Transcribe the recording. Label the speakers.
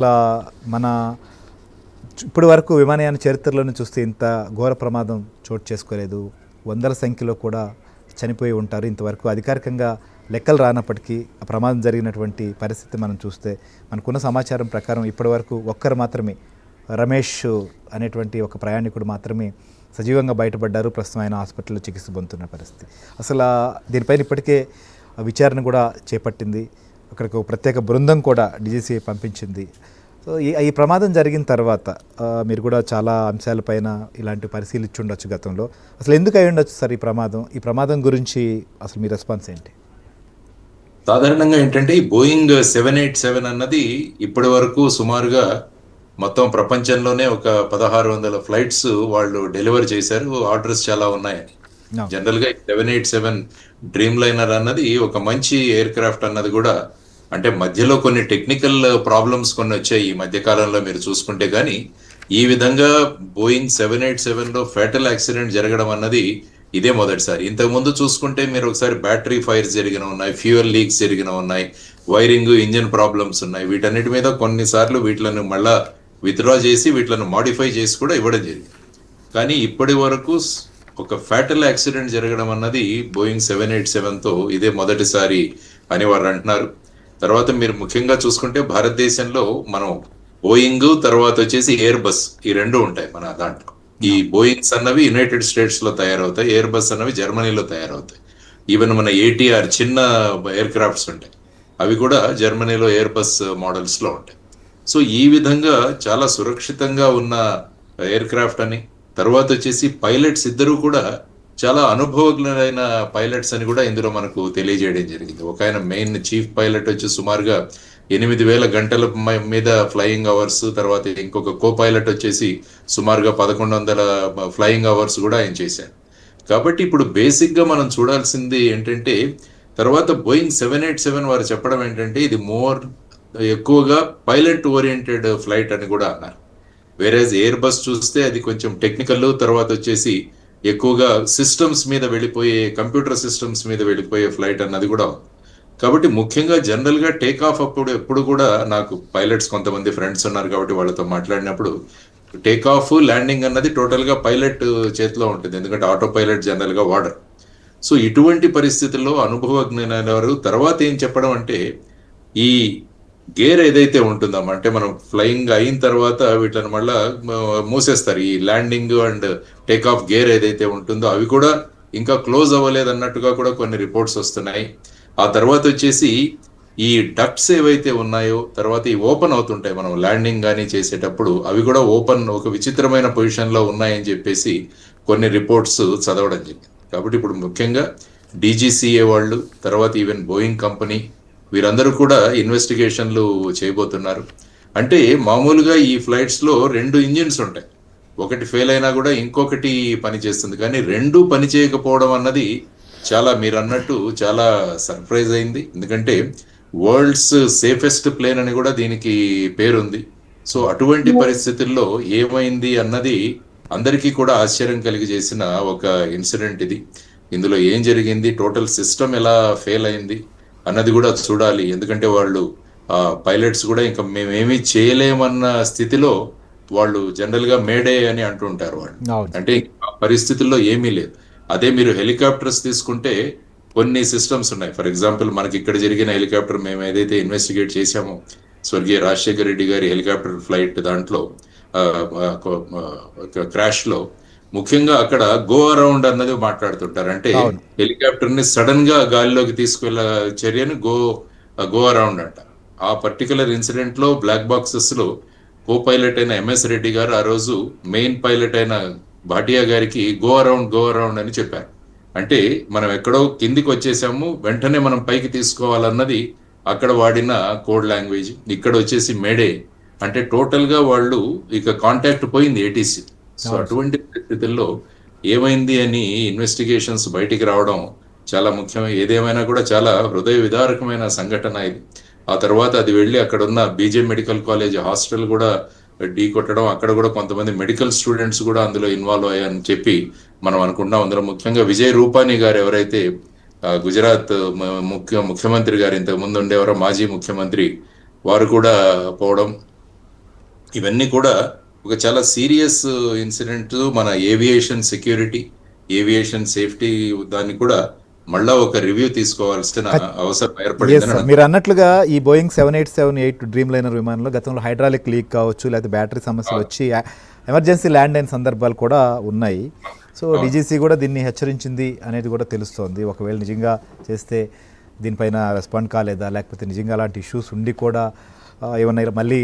Speaker 1: అలా మన ఇప్పటి వరకు విమానయాన చరిత్రలోనే చూస్తే ఇంత ఘోర ప్రమాదం చోటు చేసుకోలేదు. వందల సంఖ్యలో కూడా చనిపోయి ఉంటారు. ఇంతవరకు అధికారికంగా లెక్కలు రానప్పటికీ ఆ ప్రమాదం జరిగినటువంటి పరిస్థితి మనం చూస్తే మనకున్న సమాచారం ప్రకారం ఇప్పటి వరకు ఒక్కరు మాత్రమే, రమేష్ అనేటువంటి ఒక ప్రయాణికుడు మాత్రమే సజీవంగా బయటపడ్డారు. ప్రస్తుతం ఆయన హాస్పిటల్లో చికిత్స పొందుతున్న పరిస్థితి. అసలు దీనిపైన ఇప్పటికే విచారణ కూడా చేపట్టింది. అక్కడికి ఒక ప్రత్యేక బృందం కూడా డీజీసీ పంపించింది. సో ఈ ప్రమాదం జరిగిన తర్వాత మీరు కూడా చాలా అంశాలపైన ఇలాంటి పరిశీలించి ఉండొచ్చు గతంలో. అసలు ఎందుకు అయి ఉండొచ్చు సార్ ఈ ప్రమాదం గురించి అసలు మీ రెస్పాన్స్ ఏంటి?
Speaker 2: సాధారణంగా ఏంటంటే ఈ బోయింగ్ 787 అన్నది ఇప్పటి వరకు సుమారుగా మొత్తం ప్రపంచంలోనే ఒక 1600 ఫ్లైట్స్ వాళ్ళు డెలివర్ చేశారు. ఆర్డర్స్ చాలా ఉన్నాయని. జనరల్ గా 787 డ్రీమ్ లైనర్ అన్నది ఒక మంచి ఎయిర్ క్రాఫ్ట్ అన్నది కూడా, అంటే మధ్యలో కొన్ని టెక్నికల్ ప్రాబ్లమ్స్ కొన్ని వచ్చాయి ఈ మధ్య కాలంలో మీరు చూసుకుంటే. కానీ ఈ విధంగా బోయింగ్ 787 లో ఫ్యాటల్ యాక్సిడెంట్ జరగడం అన్నది ఇదే మొదటిసారి. ఇంతకుముందు చూసుకుంటే మీరు ఒకసారి బ్యాటరీ ఫైర్స్ జరిగిన ఉన్నాయి, ఫ్యూయల్ లీక్స్ జరిగిన ఉన్నాయి, వైరింగ్ ఇంజిన్ ప్రాబ్లమ్స్ ఉన్నాయి. వీటన్నిటి మీద కొన్నిసార్లు వీటిలను మళ్ళా విత్డ్రా చేసి వీటిలను మాడిఫై చేసి కూడా ఇవ్వడం జరిగింది. కానీ ఇప్పటి వరకు ఒక ఫ్యాటల్ యాక్సిడెంట్ జరగడం అన్నది బోయింగ్ 787తో ఇదే మొదటిసారి అని వారు అంటున్నారు. తర్వాత మీరు ముఖ్యంగా చూసుకుంటే భారతదేశంలో మనం బోయింగ్ తర్వాత వచ్చేసి ఎయిర్ బస్, ఈ రెండు ఉంటాయి మన దాంట్లో. ఈ బోయింగ్స్ అన్నవి యునైటెడ్ స్టేట్స్ లో తయారవుతాయి, ఎయిర్ బస్ అన్నవి జర్మనీలో తయారవుతాయి. ఈవెన్ మన ATR చిన్న ఎయిర్ క్రాఫ్ట్స్ ఉంటాయి, అవి కూడా జర్మనీలో ఎయిర్ బస్ మోడల్స్ లో ఉంటాయి. సో ఈ విధంగా చాలా సురక్షితంగా ఉన్న ఎయిర్ క్రాఫ్ట్ అని, తర్వాత వచ్చేసి పైలట్స్ ఇద్దరు కూడా చాలా అనుభవజ్ఞులైన పైలట్స్ అని కూడా ఇందులో మనకు తెలియజేయడం జరిగింది. ఒక ఆయన మెయిన్ చీఫ్ పైలట్ వచ్చి సుమారుగా 8000 గంటల మీద ఫ్లయింగ్ అవర్స్, తర్వాత ఇంకొక కో పైలట్ వచ్చేసి సుమారుగా 1100 ఫ్లయింగ్ అవర్స్ కూడా ఆయన చేశారు. కాబట్టి ఇప్పుడు బేసిక్ గా మనం చూడాల్సింది ఏంటంటే, తర్వాత బోయింగ్ 787 వారు చెప్పడం ఏంటంటే ఇది ఎక్కువగా పైలట్ ఓరియంటెడ్ ఫ్లైట్ అని కూడా అన్నారు. వేరేజ్ ఎయిర్ బస్ చూస్తే అది కొంచెం టెక్నికల్, తర్వాత వచ్చేసి ఎక్కువగా సిస్టమ్స్ మీద వెళ్ళిపోయే, కంప్యూటర్ సిస్టమ్స్ మీద వెళ్ళిపోయే ఫ్లైట్ అన్నది కూడా ఉంది. కాబట్టి ముఖ్యంగా జనరల్ గా టేక్ ఆఫ్ అప్పుడు ఎప్పుడు కూడా, నాకు పైలట్స్ కొంతమంది ఫ్రెండ్స్ ఉన్నారు కాబట్టి వాళ్ళతో మాట్లాడినప్పుడు, టేక్ ఆఫ్ ల్యాండింగ్ అన్నది టోటల్ గా పైలట్ చేతిలో ఉంటుంది, ఎందుకంటే ఆటో పైలట్ జనరల్ గా వాడరు. సో ఇటువంటి పరిస్థితుల్లో అనుభవజ్ఞులైన వారు తర్వాత ఏం చెప్పడం అంటే, ఈ గేర్ ఏదైతే ఉంటుందో, అంటే మనం ఫ్లయింగ్ అయిన తర్వాత వీటిని మళ్ళా మూసేస్తారు. ఈ landing and take off gear ఏదైతే ఉంటుందో అవి కూడా ఇంకా క్లోజ్ అవ్వలేదు అన్నట్టుగా కూడా కొన్ని రిపోర్ట్స్ వస్తున్నాయి. ఆ తర్వాత వచ్చేసి ఈ డక్ట్స్ ఏవైతే ఉన్నాయో తర్వాత ఈ ఓపెన్ అవుతుంటాయి మనం ల్యాండింగ్ కానీ చేసేటప్పుడు, అవి కూడా ఓపెన్ ఒక విచిత్రమైన పొజిషన్ లో ఉన్నాయని చెప్పేసి కొన్ని రిపోర్ట్స్ చదవడం జరిగింది. కాబట్టి ఇప్పుడు ముఖ్యంగా DGCA వాళ్ళు, తర్వాత ఈవెన్ బోయింగ్ కంపెనీ, వీరందరూ కూడా ఇన్వెస్టిగేషన్లు చేయబోతున్నారు. అంటే మామూలుగా ఈ ఫ్లైట్స్ లో 2 ఇంజిన్స్ ఉంటాయి, ఒకటి ఫెయిల్ అయినా కూడా ఇంకొకటి పని చేస్తుంది. కానీ 2 పని చేయకపోవడం అన్నది చాలా, మీరు అన్నట్టు చాలా సర్ప్రైజ్ అయింది. ఎందుకంటే వరల్డ్స్ సేఫెస్ట్ ప్లేన్ అని కూడా దీనికి పేరుంది. సో అటువంటి పరిస్థితుల్లో ఏమైంది అన్నది అందరికీ కూడా ఆశ్చర్యం కలిగజేసిన ఒక ఇన్సిడెంట్ ఇది. ఇందులో ఏం జరిగింది, టోటల్ సిస్టమ్ ఎలా ఫెయిల్ అయింది అన్నది కూడా చూడాలి. ఎందుకంటే వాళ్ళు పైలట్స్ కూడా ఇంకా మేమేమీ చేయలేమన్న స్థితిలో వాళ్ళు జనరల్ గా మేడే అని అంటుంటారు వాళ్ళు. అంటే పరిస్థితుల్లో ఏమీ లేదు. అదే మీరు హెలికాప్టర్స్ తీసుకుంటే కొన్ని సిస్టమ్స్ ఉన్నాయి. ఫర్ ఎగ్జాంపుల్ మనకి ఇక్కడ జరిగిన హెలికాప్టర్ మేము ఏదైతే ఇన్వెస్టిగేట్ చేశామో, స్వర్గీయ రాజశేఖర రెడ్డి గారి హెలికాప్టర్ ఫ్లైట్ దాంట్లో క్రాష్ లో ముఖ్యంగా అక్కడ గో అరౌండ్ అన్నది మాట్లాడుతుంటారు. అంటే హెలికాప్టర్ ని సడన్ గా గాలిలోకి తీసుకెళ్లే చర్యను గో అరౌండ్ అంట. ఆ పర్టికులర్ ఇన్సిడెంట్ లో బ్లాక్ బాక్సెస్ లో కో పైలట్ అయిన MS రెడ్డి గారు ఆ రోజు మెయిన్ పైలట్ అయిన భాటియా గారికి గో అరౌండ్ అని చెప్పారు. అంటే మనం ఎక్కడో కిందికి వచ్చేసాము, వెంటనే మనం పైకి తీసుకోవాలన్నది అక్కడ వాడిన కోడ్ లాంగ్వేజ్. ఇక్కడ వచ్చేసి మేడే అంటే టోటల్ గా వాళ్ళు ఇక కాంటాక్ట్ పోయింది ATC. సో అటువంటి పరిస్థితుల్లో ఏమైంది అని ఇన్వెస్టిగేషన్స్ బయటికి రావడం చాలా ముఖ్యం. ఏదేమైనా కూడా చాలా హృదయ విదారకమైన సంఘటన ఇది. ఆ తర్వాత అది వెళ్ళి అక్కడ ఉన్న BJ మెడికల్ కాలేజ్ హాస్టల్ కూడా ఢీ కొట్టడం, అక్కడ కూడా కొంతమంది మెడికల్ స్టూడెంట్స్ కూడా అందులో ఇన్వాల్వ్ అయ్యారని చెప్పి మనం అనుకుంటున్నాం. అందులో ముఖ్యంగా విజయ్ రూపానీ గారు, ఎవరైతే గుజరాత్ ముఖ్యమంత్రి గారు ఇంతకు ముందు ఉండేవారో మాజీ ముఖ్యమంత్రి, వారు కూడా పోవడం, ఇవన్నీ కూడా ఒక చాలా సీరియస్ ఇన్సిడెంట్. మన ఏవియేషన్ సెక్యూరిటీ, ఏవియేషన్ సేఫ్టీ దాన్ని కూడా మళ్ళా ఒక రివ్యూ తీసుకోవాల్సిన అవసరం
Speaker 1: ఎస్
Speaker 2: ఏర్పడిందని
Speaker 1: సార్, మీరు అన్నట్లుగా ఈ బోయింగ్ 787-8 డ్రీమ్ లైనర్ విమానంలో గతంలో హైడ్రాలిక్ లీక్ కావచ్చు, లేకపోతే బ్యాటరీ సమస్యలు వచ్చి ఎమర్జెన్సీ ల్యాండ్ అయిన సందర్భాలు కూడా ఉన్నాయి. సో డీజీసీ కూడా దీన్ని హెచ్చరించింది అనేది కూడా తెలుస్తోంది. ఒకవేళ నిజంగా చేస్తే దీనిపైన రెస్పాండ్ కాలేదా, లేకపోతే నిజంగా అలాంటి ఇష్యూస్ ఉండి కూడా ఏమన్నా మళ్ళీ